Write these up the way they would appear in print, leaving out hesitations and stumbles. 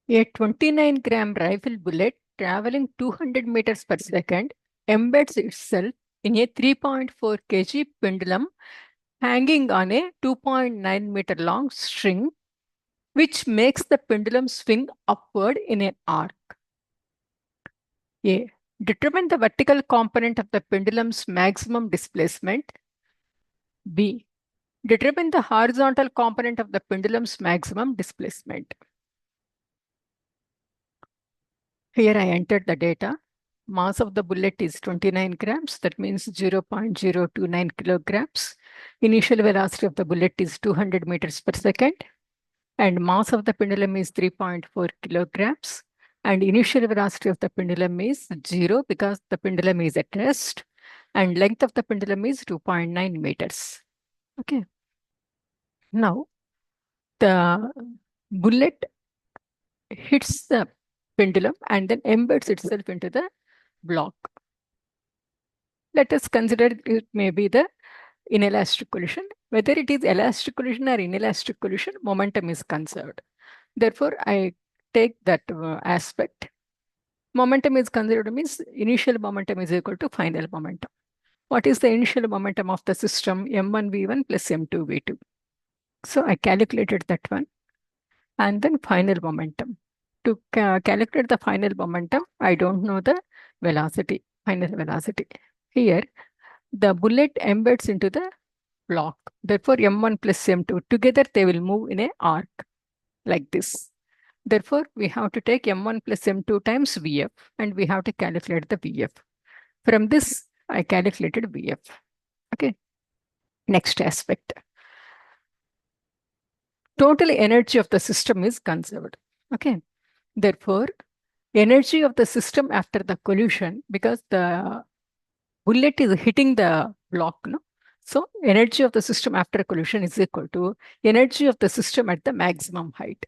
A 29-gram rifle bullet traveling 200 meters per second embeds itself in a 3.4 kg pendulum hanging on a 2.9 meter long string, which makes the pendulum swing upward in an arc. A. Determine the vertical component of the pendulum's maximum displacement. B. Determine the horizontal component of the pendulum's maximum displacement. Here I entered the data. Mass of the bullet is 29 grams. That means 0.029 kilograms. Initial velocity of the bullet is 200 meters per second. And mass of the pendulum is 3.4 kilograms. And initial velocity of the pendulum is 0 because the pendulum is at rest. And length of the pendulum is 2.9 meters. Okay. Now, the bullet hits the pendulum and then embeds itself into the block. Let us consider it may be the inelastic collision. Whether it is elastic collision or inelastic collision, momentum is conserved. Therefore, I take that aspect. Momentum is conserved means initial momentum is equal to final momentum. What is the initial momentum of the system? m1v1 plus m2v2. So I calculated that one. And then final momentum. To calculate the final momentum, I don't know the velocity, final velocity. Here, the bullet embeds into the block. Therefore, m1 plus m2, together they will move in an arc like this. Therefore, we have to take m1 plus m2 times Vf, and we have to calculate the Vf. From this, I calculated Vf. Okay. Next aspect. Total energy of the system is conserved. Okay. Therefore, energy of the system after the collision, because the bullet is hitting the block, no? So energy of the system after collision is equal to energy of the system at the maximum height.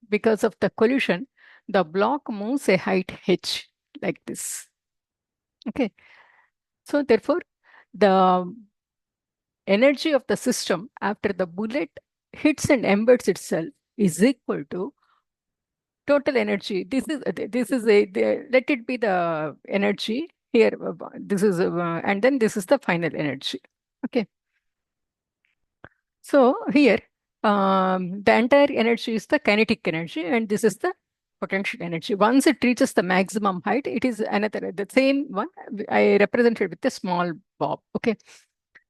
Because of the collision, the block moves a height h like this. Okay. So therefore, the energy of the system after the bullet hits and embeds itself is equal to total energy. This is let it be the energy here. This is and then this is the final energy. Okay. So here the entire energy is the kinetic energy, and this is the potential energy. Once it reaches the maximum height, it is another the same one. I represented with a small bob. Okay.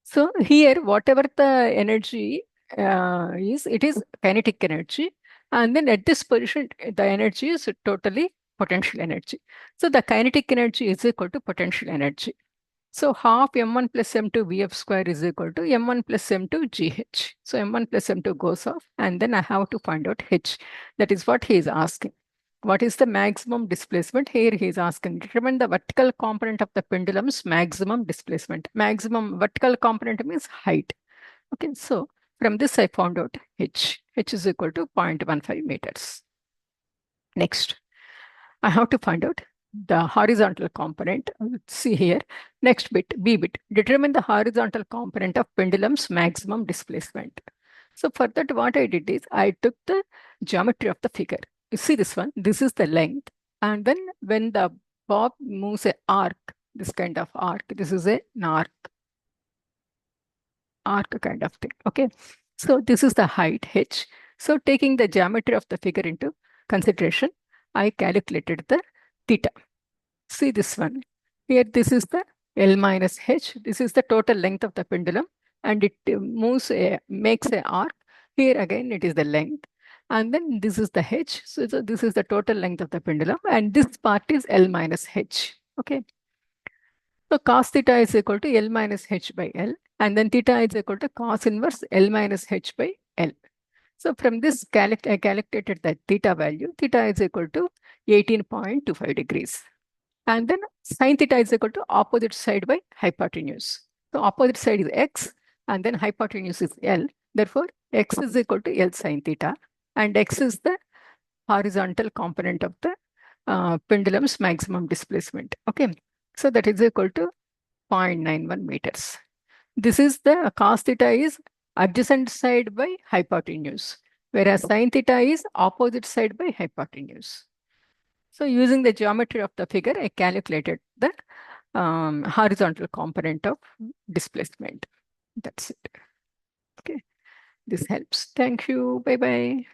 So here, whatever the energy it is kinetic energy. And then at this position, the energy is totally potential energy. So the kinetic energy is equal to potential energy. So half m1 plus m2 vf square is equal to m1 plus m2 gh. So m1 plus m2 goes off, and then I have to find out h. That is what he is asking. What is the maximum displacement? Here he is asking, determine the vertical component of the pendulum's maximum displacement. Maximum vertical component means height. Okay, so from this I found out h. h is equal to 0.15 meters. Next, I have to find out the horizontal component. See here, next bit, B bit. Determine the horizontal component of pendulum's maximum displacement. So for that, what I did is I took the geometry of the figure. You see this one, this is the length. And then when the bob moves an arc, this kind of arc, this is an arc kind of thing. Okay. So this is the height h. So taking the geometry of the figure into consideration, I calculated the theta. See this one. Here, this is the L minus h. This is the total length of the pendulum, and it makes an arc. Here again, it is the length. And then this is the h. So this is the total length of the pendulum, and this part is L minus h. Okay. So cos theta is equal to L minus h by L, and then theta is equal to cos inverse L minus h by L. So from this, I calculated the theta value. Theta is equal to 18.25 degrees. And then sine theta is equal to opposite side by hypotenuse. So opposite side is x, and then hypotenuse is L. Therefore, x is equal to L sine theta, and x is the horizontal component of the pendulum's maximum displacement. Okay, so that is equal to 0.91 meters. This is the cos theta is adjacent side by hypotenuse. whereas sine theta is opposite side by hypotenuse. So using the geometry of the figure, I calculated the horizontal component of displacement. That's it. Okay, this helps. Thank you. Bye-bye.